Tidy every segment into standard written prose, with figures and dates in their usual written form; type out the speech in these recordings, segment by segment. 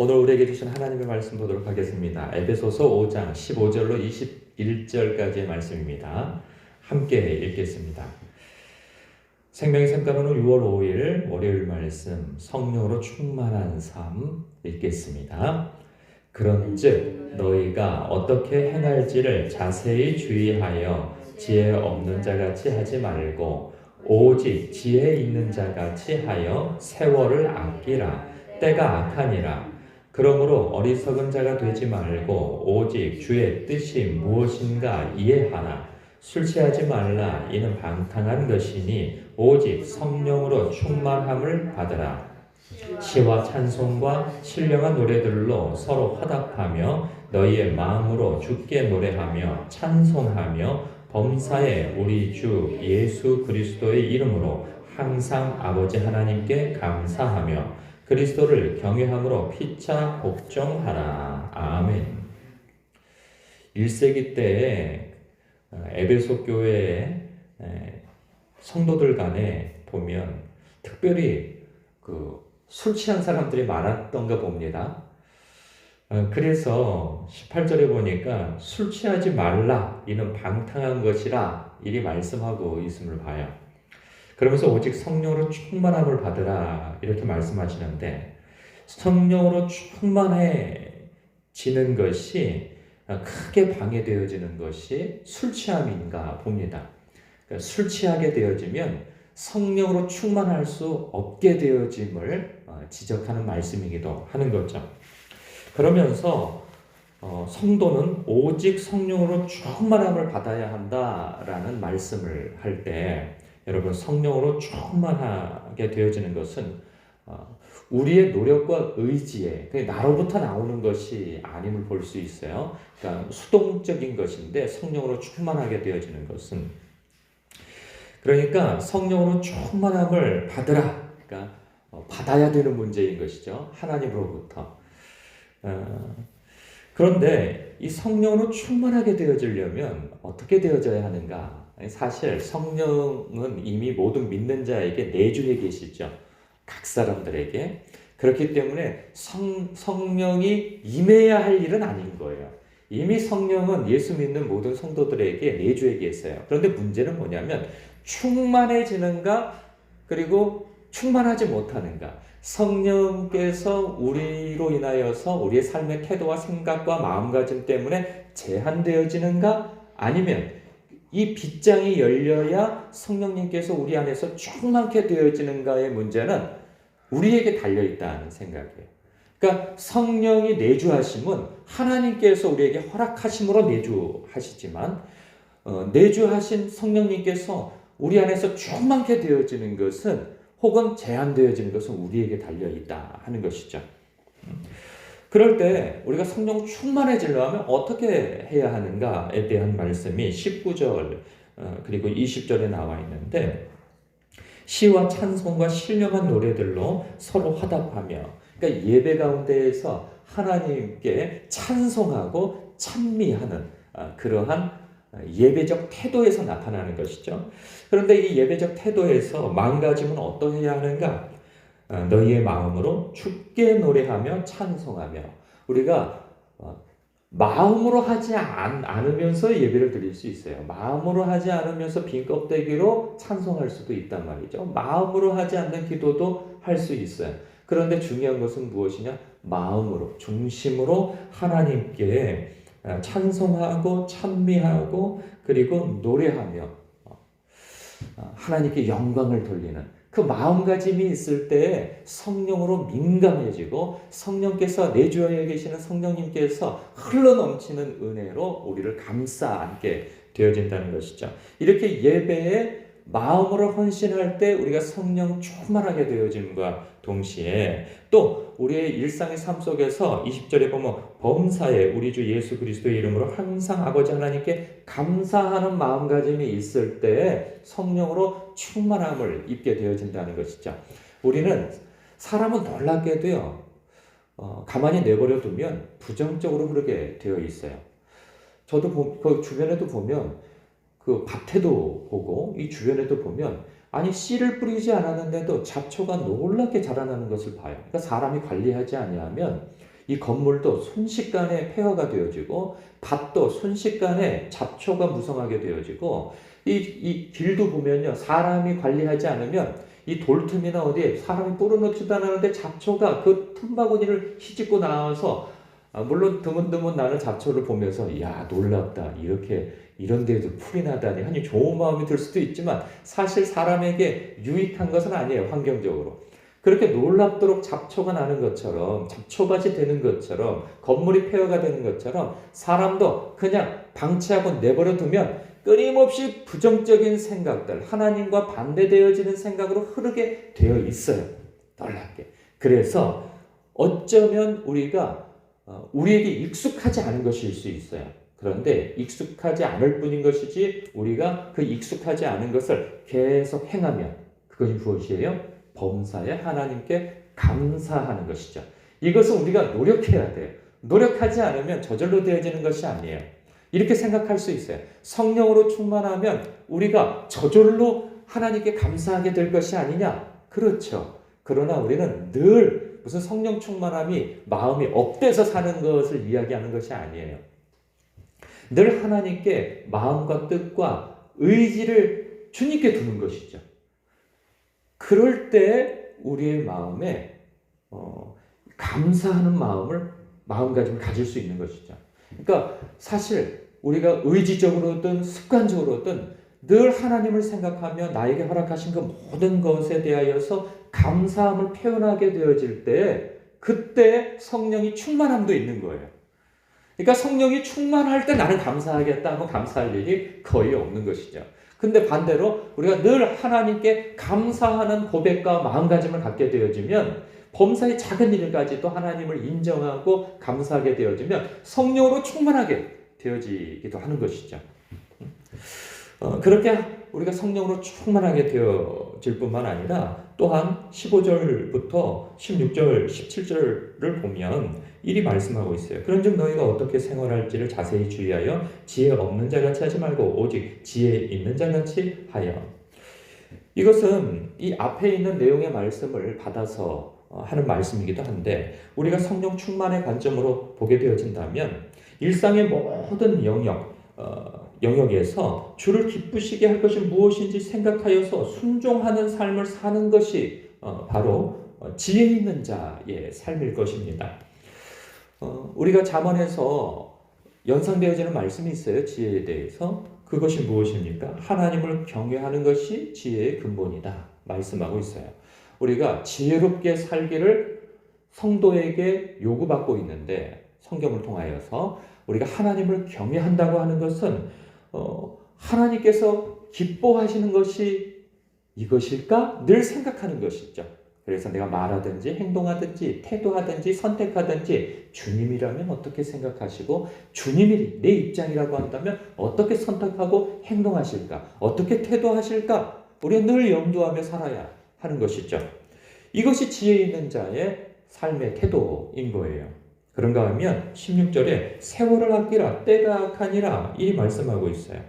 오늘 우리에게 주신 하나님의 말씀 보도록 하겠습니다. 에베소서 5장 15절로 21절까지의 말씀입니다. 함께 읽겠습니다. 생명의 샘가루는 6월 5일 월요일 말씀 성령으로 충만한 삶 읽겠습니다. 그런즉 너희가 어떻게 행할지를 자세히 주의하여 지혜 없는 자같이 하지 말고 오직 지혜 있는 자같이 하여 세월을 아끼라. 때가 악하니라. 그러므로 어리석은 자가 되지 말고 오직 주의 뜻이 무엇인가 이해하라. 술 취하지 말라. 이는 방탕한 것이니 오직 성령으로 충만함을 받으라. 시와 찬송과 신령한 노래들로 서로 화답하며 너희의 마음으로 주께 노래하며 찬송하며 범사에 우리 주 예수 그리스도의 이름으로 항상 아버지 하나님께 감사하며 그리스도를 경외함으로 피차 복종하라. 아멘. 1세기 때에 에베소 교회의 성도들 간에 보면 특별히 술 취한 사람들이 많았던가 봅니다. 그래서 18절에 보니까 술 취하지 말라. 이는 방탕한 것이라 이리 말씀하고 있음을 봐요. 그러면서 오직 성령으로 충만함을 받으라 이렇게 말씀하시는데 성령으로 충만해지는 것이 크게 방해되어지는 것이 술 취함인가 봅니다. 그러니까 술 취하게 되어지면 성령으로 충만할 수 없게 되어짐을 지적하는 말씀이기도 하는 거죠. 그러면서 성도는 오직 성령으로 충만함을 받아야 한다라는 말씀을 할 때 여러분 성령으로 충만하게 되어지는 것은 우리의 노력과 의지에 나로부터 나오는 것이 아님을 볼 수 있어요. 그러니까 수동적인 것인데 성령으로 충만하게 되어지는 것은 그러니까 성령으로 충만함을 받으라. 그러니까 받아야 되는 문제인 것이죠. 하나님으로부터. 그런데 이 성령으로 충만하게 되어지려면 어떻게 되어져야 하는가? 사실 성령은 이미 모든 믿는 자에게 내주해 계시죠. 각 사람들에게. 그렇기 때문에 성령이 임해야 할 일은 아닌 거예요. 이미 성령은 예수 믿는 모든 성도들에게 내주해 계세요. 그런데 문제는 뭐냐면 충만해지는가 그리고 충만하지 못하는가. 성령께서 우리로 인하여서 우리의 삶의 태도와 생각과 마음가짐 때문에 제한되어지는가 아니면 이 빗장이 열려야 성령님께서 우리 안에서 충만케 되어지는가의 문제는 우리에게 달려있다는 생각이에요. 그러니까 성령이 내주하심은 하나님께서 우리에게 허락하심으로 내주하시지만 내주하신 성령님께서 우리 안에서 충만케 되어지는 것은 혹은 제한되어지는 것은 우리에게 달려있다 하는 것이죠. 그럴 때 우리가 성령 충만해지려면 어떻게 해야 하는가에 대한 말씀이 19절 그리고 20절에 나와 있는데 시와 찬송과 신령한 노래들로 서로 화답하며 그러니까 예배 가운데에서 하나님께 찬송하고 찬미하는 그러한 예배적 태도에서 나타나는 것이죠. 그런데 이 예배적 태도에서 마음가짐은 어떠해야 하는가? 너희의 마음으로 주께 노래하며 찬송하며 우리가 마음으로 하지 않으면서 예배를 드릴 수 있어요. 마음으로 하지 않으면서 빈 껍데기로 찬송할 수도 있단 말이죠. 마음으로 하지 않는 기도도 할 수 있어요. 그런데 중요한 것은 무엇이냐? 마음으로, 중심으로 하나님께 찬송하고 찬미하고 그리고 노래하며 하나님께 영광을 돌리는 그 마음가짐이 있을 때 성령으로 민감해지고 성령께서 내주어야 계시는 성령님께서 흘러넘치는 은혜로 우리를 감싸 안게 되어진다는 것이죠. 이렇게 예배에 마음으로 헌신할 때 우리가 성령 충만하게 되어짐과 동시에 또 우리의 일상의 삶 속에서 20절에 보면 범사에 우리 주 예수 그리스도의 이름으로 항상 아버지 하나님께 감사하는 마음가짐이 있을 때 성령으로 충만함을 입게 되어진다는 것이죠. 우리는 사람은 놀랍게도요. 가만히 내버려 두면 부정적으로 흐르게 되어 있어요. 저도 그 주변에도 보면 그 밭에도 보고 이 주변에도 보면 아니 씨를 뿌리지 않았는데도 잡초가 놀랍게 자라나는 것을 봐요. 그러니까 사람이 관리하지 아니하면 이 건물도 순식간에 폐허가 되어지고 밭도 순식간에 잡초가 무성하게 되어지고 이 길도 보면요. 사람이 관리하지 않으면 이 돌틈이나 어디에 사람이 뿌려놓지도 않았는데 잡초가 그 틈바구니를 휘집고 나와서 물론 드문드문 나는 잡초를 보면서 야 놀랍다 이렇게 이런 데에도 풀이 나다니 하니 좋은 마음이 들 수도 있지만 사실 사람에게 유익한 것은 아니에요. 환경적으로. 그렇게 놀랍도록 잡초가 나는 것처럼 잡초밭이 되는 것처럼 건물이 폐허가 되는 것처럼 사람도 그냥 방치하고 내버려 두면 끊임없이 부정적인 생각들 하나님과 반대되어지는 생각으로 흐르게 되어 있어요. 놀랍게. 그래서 어쩌면 우리에게 익숙하지 않은 것일 수 있어요. 그런데 익숙하지 않을 뿐인 것이지 우리가 그 익숙하지 않은 것을 계속 행하면 그것이 무엇이에요? 범사에 하나님께 감사하는 것이죠. 이것은 우리가 노력해야 돼요. 노력하지 않으면 저절로 되어지는 것이 아니에요. 이렇게 생각할 수 있어요. 성령으로 충만하면 우리가 저절로 하나님께 감사하게 될 것이 아니냐? 그렇죠. 그러나 우리는 늘 무슨 성령 충만함이 마음이 업돼서 사는 것을 이야기하는 것이 아니에요. 늘 하나님께 마음과 뜻과 의지를 주님께 두는 것이죠. 그럴 때 우리의 마음에 감사하는 마음가짐을 가질 수 있는 것이죠. 그러니까 사실 우리가 의지적으로든 습관적으로든 늘 하나님을 생각하며 나에게 허락하신 그 모든 것에 대하여서 감사함을 표현하게 되어질 때 그때 성령이 충만함도 있는 거예요. 그러니까 성령이 충만할 때 나는 감사하겠다 하고 감사할 일이 거의 없는 것이죠. 근데 반대로 우리가 늘 하나님께 감사하는 고백과 마음가짐을 갖게 되어지면 범사의 작은 일까지도 하나님을 인정하고 감사하게 되어지면 성령으로 충만하게 되어지기도 하는 것이죠. 그렇게 우리가 성령으로 충만하게 되어질 뿐만 아니라 또한 15절부터 16절, 17절을 보면 이리 말씀하고 있어요. 그런즉 너희가 어떻게 생활할지를 자세히 주의하여 지혜 없는 자같이 하지 말고 오직 지혜 있는 자같이 하여. 이것은 이 앞에 있는 내용의 말씀을 받아서 하는 말씀이기도 한데 우리가 성령 충만의 관점으로 보게 되어진다면 일상의 모든 영역에서 주를 기쁘시게 할 것이 무엇인지 생각하여서 순종하는 삶을 사는 것이 바로 지혜 있는 자의 삶일 것입니다. 우리가 잠언에서 연상되어지는 말씀이 있어요. 지혜에 대해서. 그것이 무엇입니까? 하나님을 경외하는 것이 지혜의 근본이다 말씀하고 있어요. 우리가 지혜롭게 살기를 성도에게 요구받고 있는데 성경을 통하여서 우리가 하나님을 경외한다고 하는 것은 하나님께서 기뻐하시는 것이 이것일까? 늘 생각하는 것이죠. 그래서 내가 말하든지 행동하든지 태도하든지 선택하든지 주님이라면 어떻게 생각하시고 주님이 내 입장이라고 한다면 어떻게 선택하고 행동하실까? 어떻게 태도하실까? 우리가 늘 염두하며 살아야 하는 것이죠. 이것이 지혜 있는 자의 삶의 태도인 거예요. 그런가 하면 16절에 세월을 아끼라 때가 악하니라 이 말씀하고 있어요.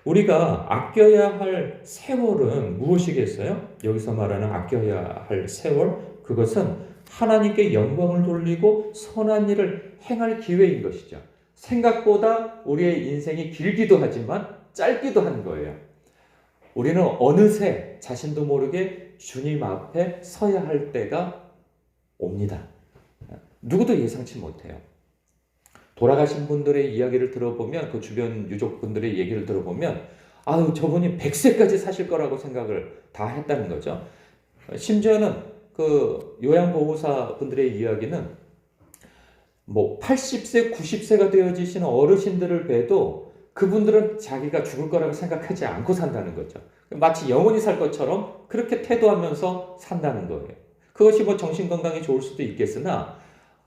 우리가 아껴야 할 세월은 무엇이겠어요? 여기서 말하는 아껴야 할 세월, 그것은 하나님께 영광을 돌리고 선한 일을 행할 기회인 것이죠. 생각보다 우리의 인생이 길기도 하지만 짧기도 한 거예요. 우리는 어느새 자신도 모르게 주님 앞에 서야 할 때가 옵니다. 누구도 예상치 못해요. 돌아가신 분들의 이야기를 들어보면 그 주변 유족분들의 얘기를 들어보면 아유 저분이 100세까지 사실 거라고 생각을 다 했다는 거죠. 심지어는 그 요양보호사 분들의 이야기는 뭐 80세, 90세가 되어지시는 어르신들을 뵈도 그분들은 자기가 죽을 거라고 생각하지 않고 산다는 거죠. 마치 영원히 살 것처럼 그렇게 태도하면서 산다는 거예요. 그것이 뭐 정신건강에 좋을 수도 있겠으나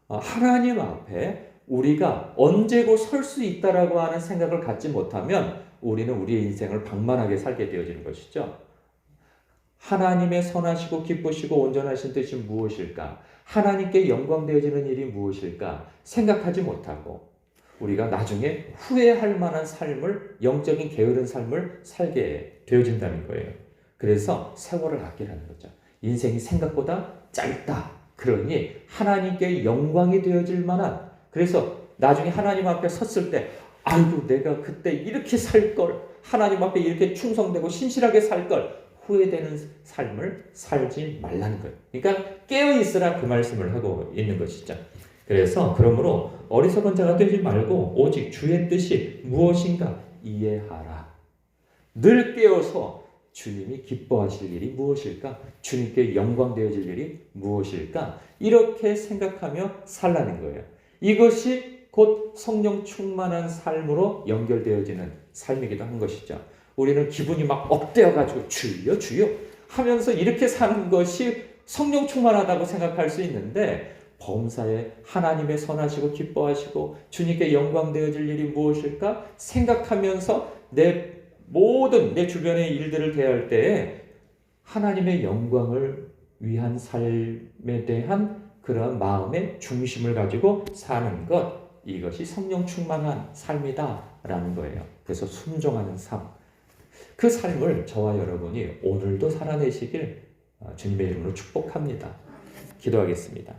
하나님 앞에 우리가 언제고 설 수 있다라고 하는 생각을 갖지 못하면 우리는 우리의 인생을 방만하게 살게 되어지는 것이죠. 하나님의 선하시고 기쁘시고 온전하신 뜻이 무엇일까? 하나님께 영광되어지는 일이 무엇일까? 생각하지 못하고 우리가 나중에 후회할 만한 삶을, 영적인 게으른 삶을 살게 되어진다는 거예요. 그래서 세월을 아끼라는 거죠. 인생이 생각보다 짧다. 그러니 하나님께 영광이 되어질 만한, 그래서 나중에 하나님 앞에 섰을 때 아이고 내가 그때 이렇게 살 걸, 하나님 앞에 이렇게 충성되고 신실하게 살 걸, 후회되는 삶을 살지 말라는 거예요. 그러니까 깨어 있으라 그 말씀을 하고 있는 것이죠. 그래서 그러므로 어리석은 자가 되지 말고 오직 주의 뜻이 무엇인가 이해하라. 늘 깨어서 주님이 기뻐하실 일이 무엇일까? 주님께 영광 되어질 일이 무엇일까? 이렇게 생각하며 살라는 거예요. 이것이 곧 성령 충만한 삶으로 연결되어지는 삶이기도 한 것이죠. 우리는 기분이 막 업되어가지고 주여 주여 하면서 이렇게 사는 것이 성령 충만하다고 생각할 수 있는데, 범사에 하나님의 선하시고 기뻐하시고 주님께 영광 되어질 일이 무엇일까 생각하면서 내 모든 내 주변의 일들을 대할 때에 하나님의 영광을 위한 삶에 대한 그런 마음의 중심을 가지고 사는 것, 이것이 성령 충만한 삶이다라는 거예요. 그래서 순종하는 삶, 그 삶을 저와 여러분이 오늘도 살아내시길 주님의 이름으로 축복합니다. 기도하겠습니다.